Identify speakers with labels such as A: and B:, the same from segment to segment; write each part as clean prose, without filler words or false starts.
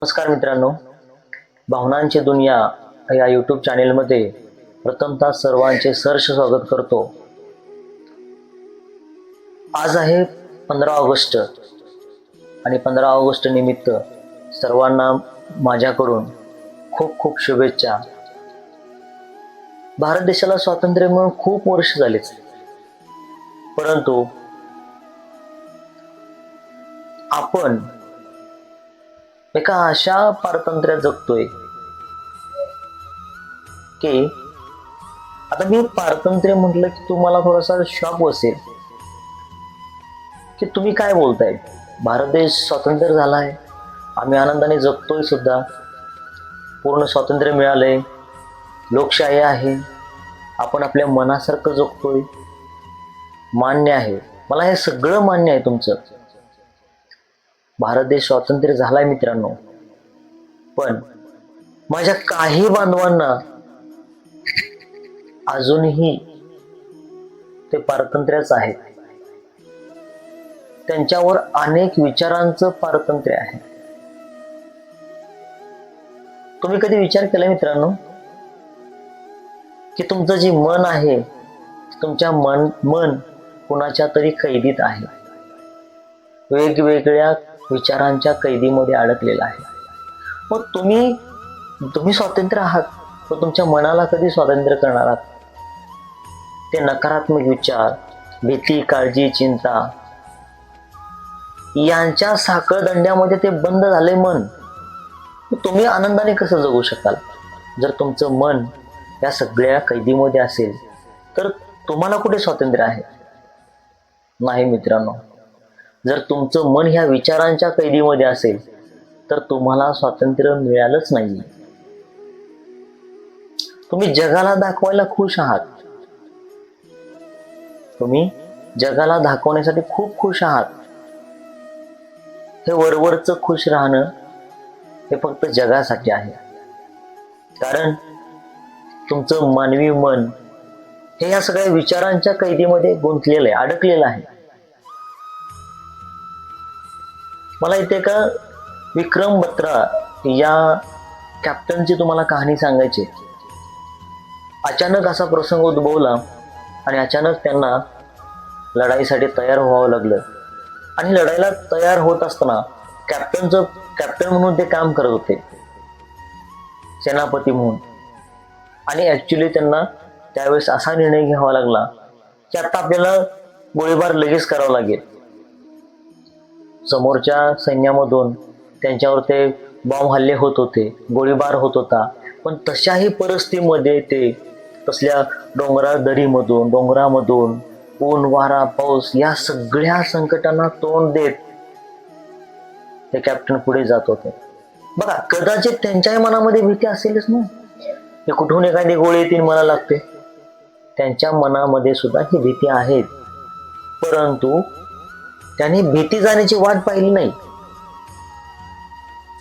A: नमस्कार मित्रांनो, भावनांची दुनिया या यूट्यूब चॅनेलमध्ये प्रथमतः सर्वांचे सहर्ष स्वागत करतो. आज आहे 15 ऑगस्ट आणि 15 ऑगस्ट निमित्त सर्वांना माझ्याकडून खूप खूप शुभेच्छा. भारत देशाला स्वातंत्र्य मिळून खूप वर्ष झालीच, परंतु आपण एका अशा पारतंत्र्यात जगतोय की आता मी पारतंत्र्य म्हटलं की तुम्हाला थोडासा शॉक बसेल की तुम्ही काय बोलताय. भारत देश स्वातंत्र्य झालाय, आम्ही आनंदाने जगतोय सुद्धा, पूर्ण स्वातंत्र्य मिळालंय, लोकशाही आहे, आपण आपल्या मनासारखं जगतोय, मान्य आहे, मला हे सगळं मान्य आहे तुमचं. भारत देश स्वातंत्र्य झालाय मित्रांनो, पण माझ्या काही बांधवांना अजूनही ते पारतंत्र्यच आहे. त्यांच्यावर अनेक विचारांचं पारतंत्र्य आहे. तुम्ही कधी विचार केला मित्रांनो की तुमचं जे मन आहे, तुमच्या मन कुणाच्या तरी कैदीत आहे, वेगवेगळ्या विचारांच्या कैदीमध्ये अडकलेला आहे. मग तुम्ही स्वतंत्र आहात, तर तुमच्या मनाला कधी स्वातंत्र्य करणार आहात? ते नकारात्मक विचार, भीती, काळजी, चिंता यांच्या साखळदंड्यामध्ये ते बंद झाले मन. तुम्ही आनंदाने कसं जगू शकाल? जर तुमचं मन या सगळ्या कैदीमध्ये असेल तर तुम्हाला कुठे स्वातंत्र्य आहे? नाही मित्रांनो, जर तुमचं मन ह्या विचारांच्या कैदीमध्ये असेल तर तुम्हाला स्वातंत्र्य मिळालंच नाही. तुम्ही जगाला दाखवायला खुश आहात, तुम्ही जगाला दाखवण्यासाठी खूप खुश आहात. हे वरवरचं खुश राहणं हे फक्त जगासाठी आहे, कारण तुमचं मानवी मन हे या सगळ्या विचारांच्या कैदीमध्ये गुंतलेलं आहे, अडकलेलं आहे. मला इथे का विक्रम बत्रा या कॅप्टनची तुम्हाला कहाणी सांगायची. अचानक असा प्रसंग उद्भवला आणि अचानक त्यांना लढाईसाठी तयार व्हावं लागलं. आणि लढाईला तयार होत असताना कॅप्टन म्हणून ते काम करत होते, सेनापती म्हणून. आणि ऍक्च्युली त्यांना त्यावेळेस असा निर्णय घ्यावा लागला की आता आपल्याला गोळीबार लगेच करावा लागेल. समोरच्या सैन्यामधून त्यांच्यावर ते बॉम्ब हल्ले होत होते, गोळीबार होत होता. पण तशाही परिस्थितीमध्ये ते तसल्या डोंगरामधून ऊन, वारा, पाऊस या सगळ्या संकटांना तोंड देत ते कॅप्टन पुढे जात होते. बघा, कदाचित त्यांच्याही मनामध्ये भीती असेलच ना, की कुठून एखादी गोळी येतील मला लागते. त्यांच्या मनामध्ये सुद्धा ही भीती आहे, परंतु त्यांनी भीती जाण्याची वाट पाहिली नाही.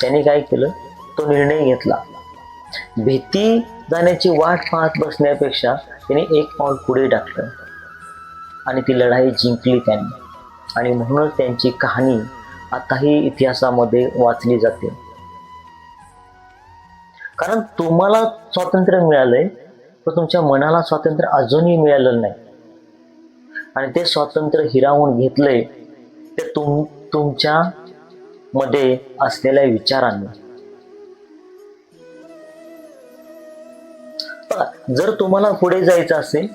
A: त्यांनी काय केलं, तो निर्णय घेतला. भीती जाण्याची वाट पाहत बसण्यापेक्षा त्यांनी एक पाऊल पुढे टाकलं आणि ती लढाई जिंकली त्यांनी. आणि म्हणूनच त्यांची कहाणी आताही इतिहासामध्ये वाचली जाते. कारण तुम्हाला स्वातंत्र्य मिळालंय, पण तुमच्या मनाला स्वातंत्र्य अजूनही मिळालेलं नाही. आणि ते स्वातंत्र्य हिरावून घेतलंय ते तुमच्या मध्ये असलेल्या विचारांनी. जर तुम्हाला पुढे जायचं असेल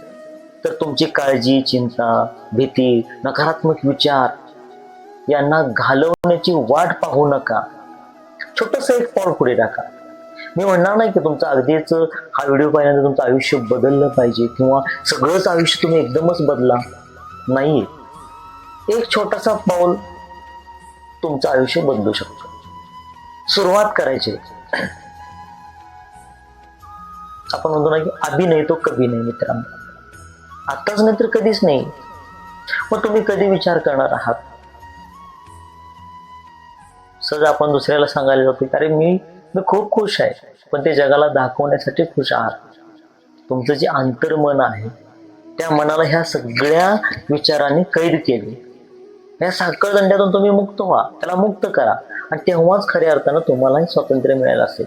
A: तर तुमची काळजी, चिंता, भीती, नकारात्मक विचार यांना घालवण्याची वाट पाहू नका. छोटस एक पाऊल पुढे टाका. मी म्हणणार नाही की तुमचं अगदीच हा व्हिडिओ पाहिल्यानंतर तुमचं आयुष्य बदललं पाहिजे किंवा सगळंच आयुष्य तुम्ही एकदमच बदला. नाही, एक छोटासा पाऊल तुमचं आयुष्य बदलू शकतो. सुरुवात करायची. आपण म्हणतो ना की अभी नाही तो कभी नाही. मित्रांनो, आताच नाही तर कधीच नाही. मग तुम्ही कधी विचार करणार आहात? सहज आपण दुसऱ्याला सांगायला जातो अरे मी खूप खुश आहे, पण ते जगाला दाखवण्यासाठी खुश आहात. तुमचं जे अंतर्मन आहे त्या मनाला ह्या सगळ्या विचारांनी कैद केले. या साखळदंड्यातून तुम्ही मुक्त व्हा, त्याला मुक्त करा, आणि तेव्हाच खऱ्या अर्थानं तुम्हालाही स्वातंत्र्य मिळालं असेल.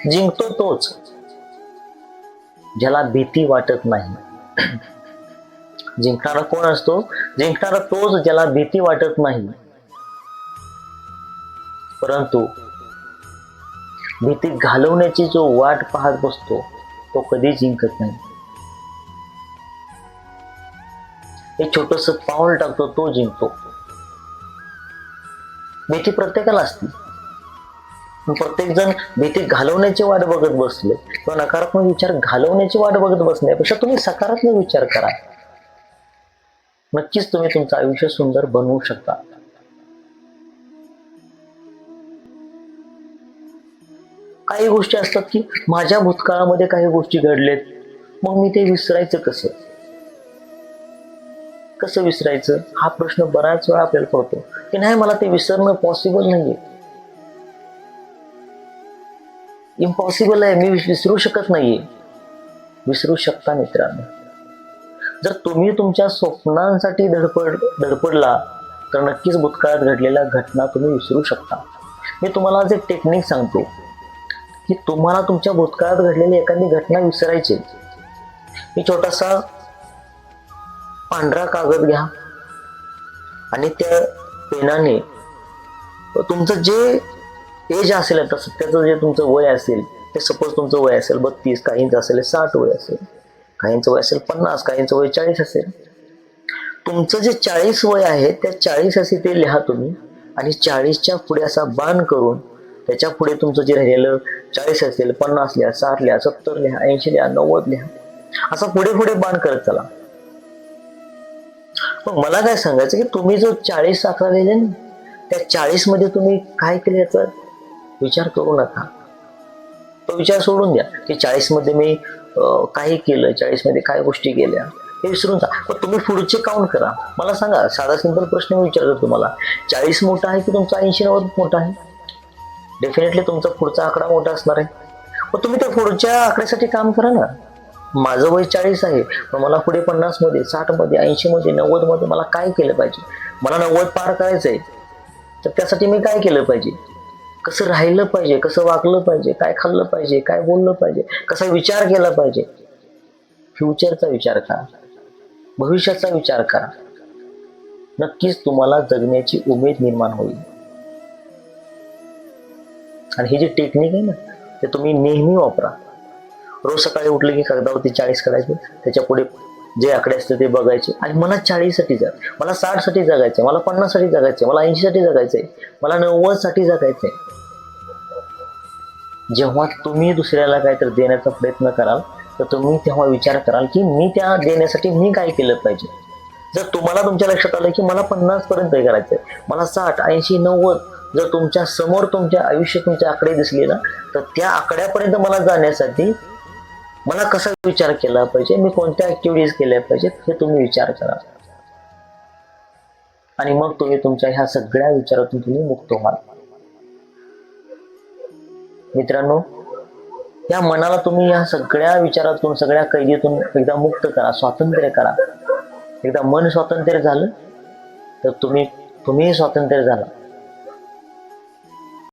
A: जिंकतो तोच ज्याला भीती वाटत नाही. जिंकणारा कोण असतो? जिंकणारा तोच ज्याला भीती वाटत नाही. परंतु भीती घालवण्याची जो वाट पाहत बसतो तो कधी जिंकत नाही. एक छोटस पाऊल टाकतो तो जिंकतो. भीती प्रत्येकाला असते, प्रत्येक जण भीती घालवण्याची वाट बघत बसले किंवा नकारात्मक विचार घालवण्याची वाट बघत बसण्यापेक्षा तुम्ही सकारात्मक विचार करा. नक्कीच तुम्ही तुमचं आयुष्य सुंदर बनवू शकता. काही गोष्टी असतात की माझ्या भूतकाळामध्ये काही गोष्टी घडलेत, मग मी ते विसरायचं कसं? कसं विसरायचं हा प्रश्न बऱ्याच वेळा आपल्याला पडतो की नाही, मला ते विसरणं पॉसिबल नाहीये, इम्पॉसिबल आहे, मी विसरू शकत नाहीये. विसरू शकता मित्रांनो. जर तुम्ही तुमच्या स्वप्नांसाठी धडपडला तर नक्कीच भूतकाळात घडलेल्या घटना तुम्ही विसरू शकता. मी तुम्हाला आज एक टेक्निक सांगतो की तुम्हाला तुमच्या भूतकाळात घडलेली एखादी घटना विसरायची. मी छोटासा पांढरा कागद घ्या आणि त्या पेनाने तुमचं जे एज असेल, आता सध्याचं जे तुमचं वय असेल, ते सपोज तुमचं वय असेल 32, काहींचं असेल 60 वय असेल, काहींचं वय असेल 50, काहींचं वय 40 असेल. तुमचं जे 40 वय आहे त्या 40 असे ते लिहा तुम्ही, आणि 40च्या पुढे असा बाण करून त्याच्या पुढे तुमचं जे राहिलेलं 40 असेल 50 लिहा, 60 लिहा, 70 लिहा, 80 लिहा, 90 लिहा, असा पुढे पुढे बाण करत चला. मग मला काय सांगायचं की तुम्ही जो 40 आकडा लिहिले ना, त्या 40 मध्ये तुम्ही काय केलं याचा विचार करू नका. तो विचार सोडून द्या की 40 मध्ये मी काही केलं, 40 मध्ये काय गोष्टी केल्या, हे विसरून जा. पण तुम्ही पुढचे काउंट करा. मला सांगा, साधा सिंपल प्रश्न मी विचारतो तुम्हाला, 40 मोठा आहे की तुमचा 80-90 मोठा आहे? डेफिनेटली तुमचा पुढचा आकडा मोठा असणार आहे. मग तुम्ही त्या पुढच्या आकड्यासाठी काम करा ना. माझं वय 40 आहे, पण मला पुढे 50 मध्ये, 60 मध्ये, 80 मध्ये, 90 मध्ये मला काय केलं पाहिजे? मला 90 पार करायचंय, तर त्यासाठी मी काय केलं पाहिजे? कसं राहिलं पाहिजे, कसं वागलं पाहिजे, काय खाल्लं पाहिजे, काय बोललं पाहिजे, कसा विचार केला पाहिजे? फ्युचरचा विचार करा, भविष्याचा विचार करा. नक्कीच तुम्हाला जगण्याची उमेद निर्माण होईल. आणि ही जी टेक्निक आहे ना, ते तुम्ही नेहमी वापरा. रोज सकाळी उठले की कागदावरती 40 काढायचे, त्याच्या पुढे जे आकडे असते ते बघायचे, आणि मला 40 साठी जग, मला 60 साठी जगायचंय, मला 50 साठी जगायचंय, मला 80 साठी जगायचंय, मला 90 साठी जगायचंय. जेव्हा तुम्ही दुसऱ्याला काहीतरी देण्याचा प्रयत्न कराल तर तुम्ही तेव्हा विचार कराल की मी त्या देण्यासाठी मी काय केलं पाहिजे. जर तुम्हाला तुमच्या लक्षात आलं की मला 50 पर्यंत हे करायचंय, मला 60, 80, 90, जर तुमच्या समोर तुमच्या आयुष्यात तुमचे आकडे दिसले ना, तर त्या आकड्यापर्यंत मला जाण्यासाठी मला कसा विचार केला पाहिजे, मी कोणत्या ऍक्टिव्हिटीज केल्या पाहिजेत, हे तुम्ही विचार करा. आणि मग तुम्ही तुमच्या ह्या सगळ्या विचारातून तुम्ही मुक्त व्हाल. मित्रांनो, या मनाला तुम्ही या सगळ्या विचारातून, सगळ्या कैदीतून एकदा मुक्त करा, स्वातंत्र्य करा. एकदा मन स्वातंत्र्य झालं तर तुम्ही स्वातंत्र्य झाला.